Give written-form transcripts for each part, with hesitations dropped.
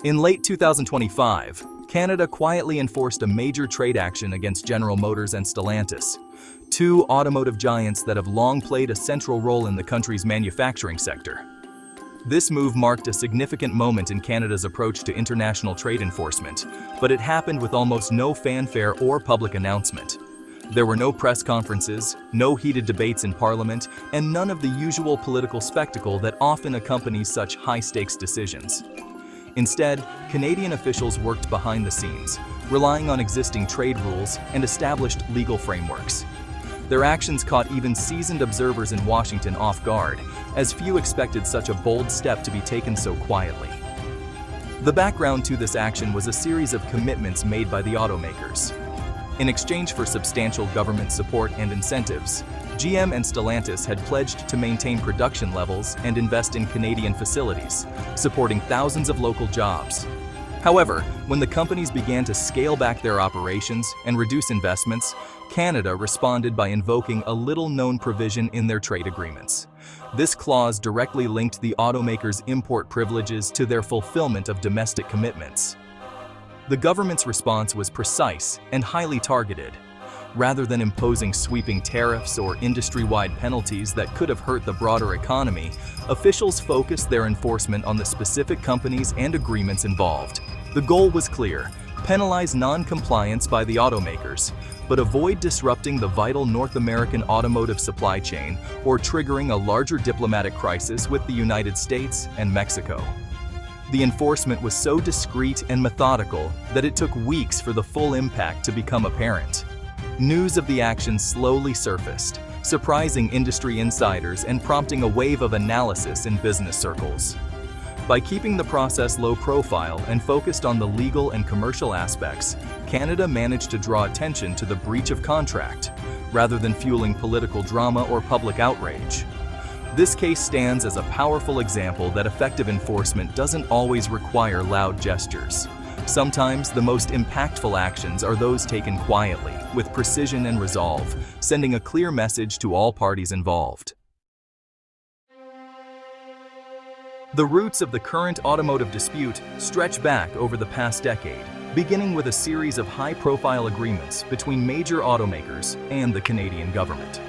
In late 2025, Canada quietly enforced a major trade action against General Motors and Stellantis, two automotive giants that have long played a central role in the country's manufacturing sector. This move marked a significant moment in Canada's approach to international trade enforcement, but it happened with almost no fanfare or public announcement. There were no press conferences, no heated debates in Parliament, and none of the usual political spectacle that often accompanies such high-stakes decisions. Instead, Canadian officials worked behind the scenes, relying on existing trade rules and established legal frameworks. Their actions caught even seasoned observers in Washington off guard, as few expected such a bold step to be taken so quietly. The background to this action was a series of commitments made by the automakers. In exchange for substantial government support and incentives, GM and Stellantis had pledged to maintain production levels and invest in Canadian facilities, supporting thousands of local jobs. However, when the companies began to scale back their operations and reduce investments, Canada responded by invoking a little-known provision in their trade agreements. This clause directly linked the automakers' import privileges to their fulfillment of domestic commitments. The government's response was precise and highly targeted. Rather than imposing sweeping tariffs or industry-wide penalties that could have hurt the broader economy, officials focused their enforcement on the specific companies and agreements involved. The goal was clear: penalize non-compliance by the automakers, but avoid disrupting the vital North American automotive supply chain or triggering a larger diplomatic crisis with the United States and Mexico. The enforcement was so discreet and methodical that it took weeks for the full impact to become apparent. News of the action slowly surfaced, surprising industry insiders and prompting a wave of analysis in business circles. By keeping the process low profile and focused on the legal and commercial aspects, Canada managed to draw attention to the breach of contract, rather than fueling political drama or public outrage. This case stands as a powerful example that effective enforcement doesn't always require loud gestures. Sometimes the most impactful actions are those taken quietly, with precision and resolve, sending a clear message to all parties involved. The roots of the current automotive dispute stretch back over the past decade, beginning with a series of high-profile agreements between major automakers and the Canadian government.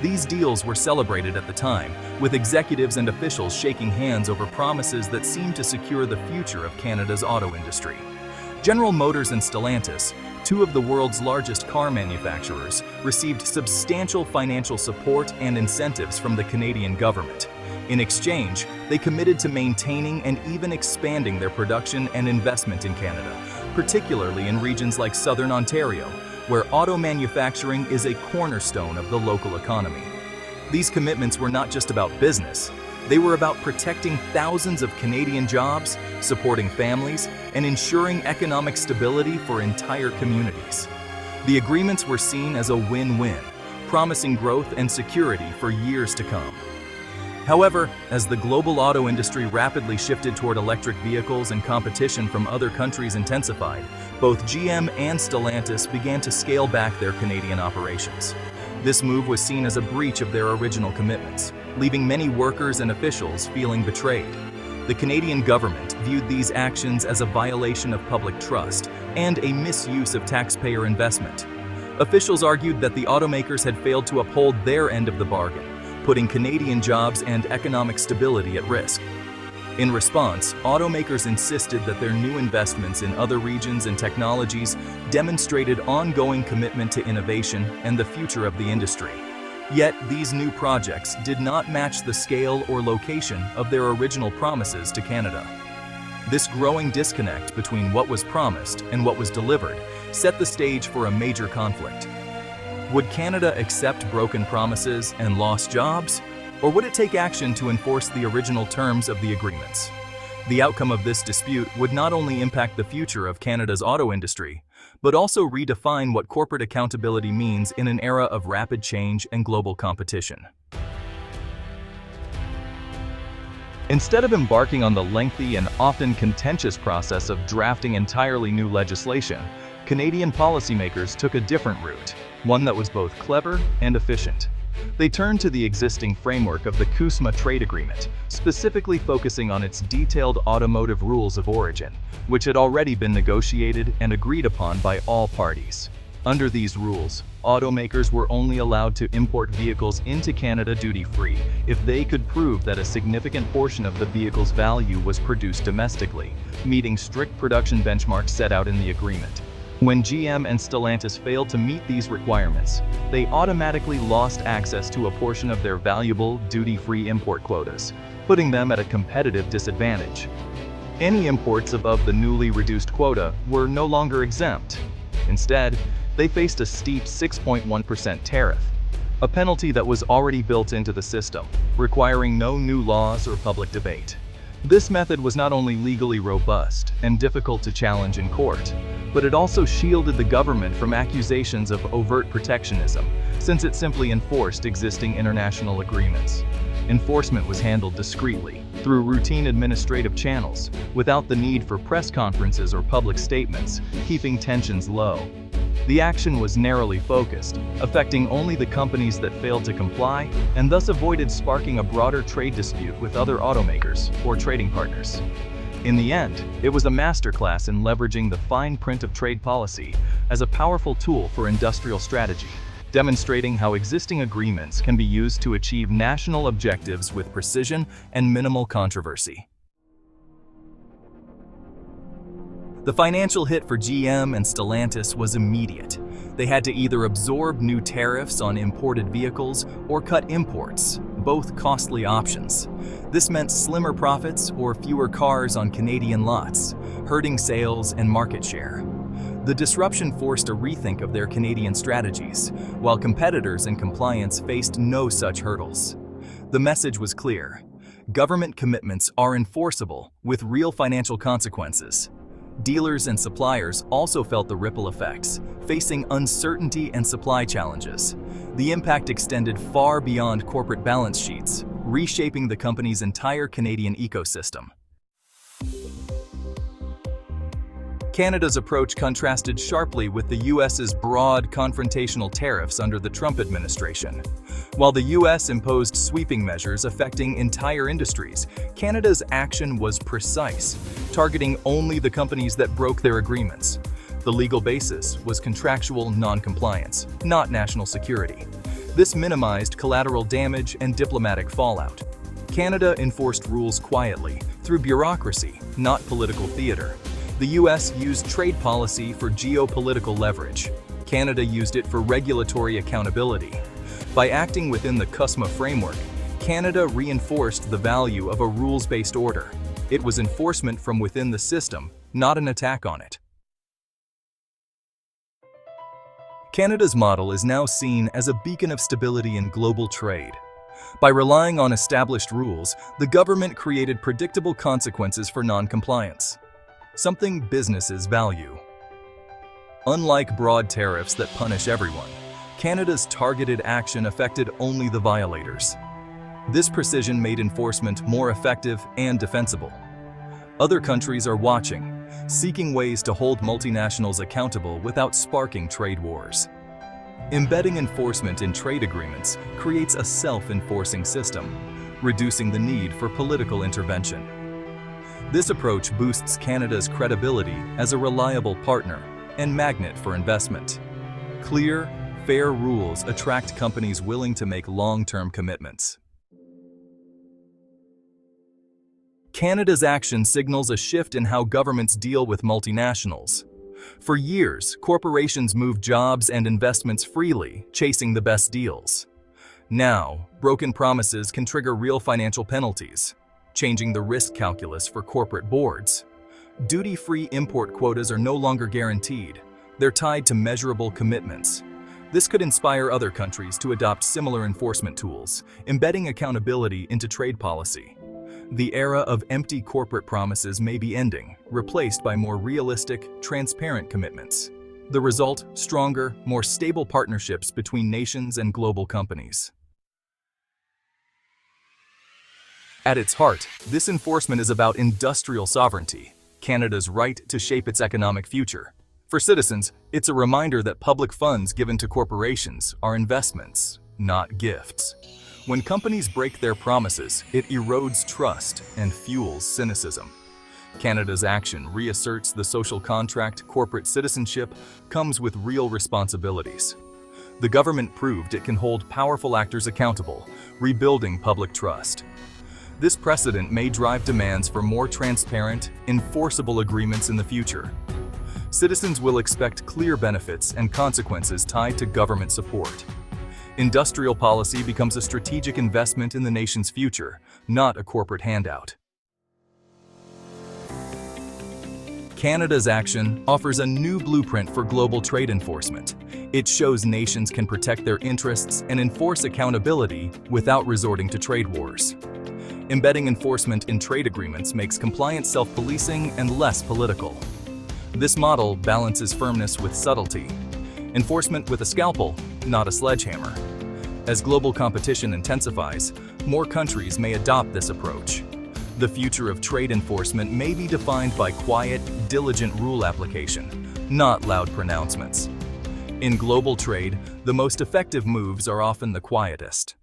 These deals were celebrated at the time, with executives and officials shaking hands over promises that seemed to secure the future of Canada's auto industry. General Motors and Stellantis, two of the world's largest car manufacturers, received substantial financial support and incentives from the Canadian government. In exchange, they committed to maintaining and even expanding their production and investment in Canada, particularly in regions like Southern Ontario, where auto manufacturing is a cornerstone of the local economy. These commitments were not just about business. They were about protecting thousands of Canadian jobs, supporting families, and ensuring economic stability for entire communities. The agreements were seen as a win-win, promising growth and security for years to come. However, as the global auto industry rapidly shifted toward electric vehicles and competition from other countries intensified, both GM and Stellantis began to scale back their Canadian operations. This move was seen as a breach of their original commitments, leaving many workers and officials feeling betrayed. The Canadian government viewed these actions as a violation of public trust and a misuse of taxpayer investment. Officials argued that the automakers had failed to uphold their end of the bargain, putting Canadian jobs and economic stability at risk. In response, automakers insisted that their new investments in other regions and technologies demonstrated ongoing commitment to innovation and the future of the industry. Yet, these new projects did not match the scale or location of their original promises to Canada. This growing disconnect between what was promised and what was delivered set the stage for a major conflict. Would Canada accept broken promises and lost jobs, or would it take action to enforce the original terms of the agreements? The outcome of this dispute would not only impact the future of Canada's auto industry, but also redefine what corporate accountability means in an era of rapid change and global competition. Instead of embarking on the lengthy and often contentious process of drafting entirely new legislation, Canadian policymakers took a different route, one that was both clever and efficient. They turned to the existing framework of the CUSMA trade agreement, specifically focusing on its detailed automotive rules of origin, which had already been negotiated and agreed upon by all parties. Under these rules, automakers were only allowed to import vehicles into Canada duty-free if they could prove that a significant portion of the vehicle's value was produced domestically, meeting strict production benchmarks set out in the agreement. When GM and Stellantis failed to meet these requirements, they automatically lost access to a portion of their valuable duty-free import quotas, putting them at a competitive disadvantage. Any imports above the newly reduced quota were no longer exempt. Instead, they faced a steep 6.1% tariff, a penalty that was already built into the system, requiring no new laws or public debate. This method was not only legally robust and difficult to challenge in court, but it also shielded the government from accusations of overt protectionism, since it simply enforced existing international agreements. Enforcement was handled discreetly, through routine administrative channels, without the need for press conferences or public statements, keeping tensions low. The action was narrowly focused, affecting only the companies that failed to comply, and thus avoided sparking a broader trade dispute with other automakers or trading partners. In the end, it was a masterclass in leveraging the fine print of trade policy as a powerful tool for industrial strategy, demonstrating how existing agreements can be used to achieve national objectives with precision and minimal controversy. The financial hit for GM and Stellantis was immediate. They had to either absorb new tariffs on imported vehicles or cut imports, both costly options. This meant slimmer profits or fewer cars on Canadian lots, hurting sales and market share. The disruption forced a rethink of their Canadian strategies, while competitors in compliance faced no such hurdles. The message was clear: government commitments are enforceable with real financial consequences. Dealers and suppliers also felt the ripple effects, facing uncertainty and supply challenges. The impact extended far beyond corporate balance sheets, reshaping the company's entire Canadian ecosystem. Canada's approach contrasted sharply with the U.S.'s broad, confrontational tariffs under the Trump administration. While the U.S. imposed sweeping measures affecting entire industries, Canada's action was precise, targeting only the companies that broke their agreements. The legal basis was contractual non-compliance, not national security. This minimized collateral damage and diplomatic fallout. Canada enforced rules quietly, through bureaucracy, not political theater. The U.S. used trade policy for geopolitical leverage. Canada used it for regulatory accountability. By acting within the CUSMA framework, Canada reinforced the value of a rules-based order. It was enforcement from within the system, not an attack on it. Canada's model is now seen as a beacon of stability in global trade. By relying on established rules, the government created predictable consequences for non-compliance, something businesses value. Unlike broad tariffs that punish everyone, Canada's targeted action affected only the violators. This precision made enforcement more effective and defensible. Other countries are watching, seeking ways to hold multinationals accountable without sparking trade wars. Embedding enforcement in trade agreements creates a self-enforcing system, reducing the need for political intervention. This approach boosts Canada's credibility as a reliable partner and magnet for investment. Clear, fair rules attract companies willing to make long-term commitments. Canada's action signals a shift in how governments deal with multinationals. For years, corporations moved jobs and investments freely, chasing the best deals. Now, broken promises can trigger real financial penalties, changing the risk calculus for corporate boards. Duty-free import quotas are no longer guaranteed. They're tied to measurable commitments. This could inspire other countries to adopt similar enforcement tools, embedding accountability into trade policy. The era of empty corporate promises may be ending, replaced by more realistic, transparent commitments. The result: stronger, more stable partnerships between nations and global companies. At its heart, this enforcement is about industrial sovereignty, Canada's right to shape its economic future. For citizens, it's a reminder that public funds given to corporations are investments, not gifts. When companies break their promises, it erodes trust and fuels cynicism. Canada's action reasserts the social contract. Corporate citizenship comes with real responsibilities. The government proved it can hold powerful actors accountable, rebuilding public trust. This precedent may drive demands for more transparent, enforceable agreements in the future. Citizens will expect clear benefits and consequences tied to government support. Industrial policy becomes a strategic investment in the nation's future, not a corporate handout. Canada's action offers a new blueprint for global trade enforcement. It shows nations can protect their interests and enforce accountability without resorting to trade wars. Embedding enforcement in trade agreements makes compliance self-policing and less political. This model balances firmness with subtlety, enforcement with a scalpel, not a sledgehammer. As global competition intensifies, more countries may adopt this approach. The future of trade enforcement may be defined by quiet, diligent rule application, not loud pronouncements. In global trade, the most effective moves are often the quietest.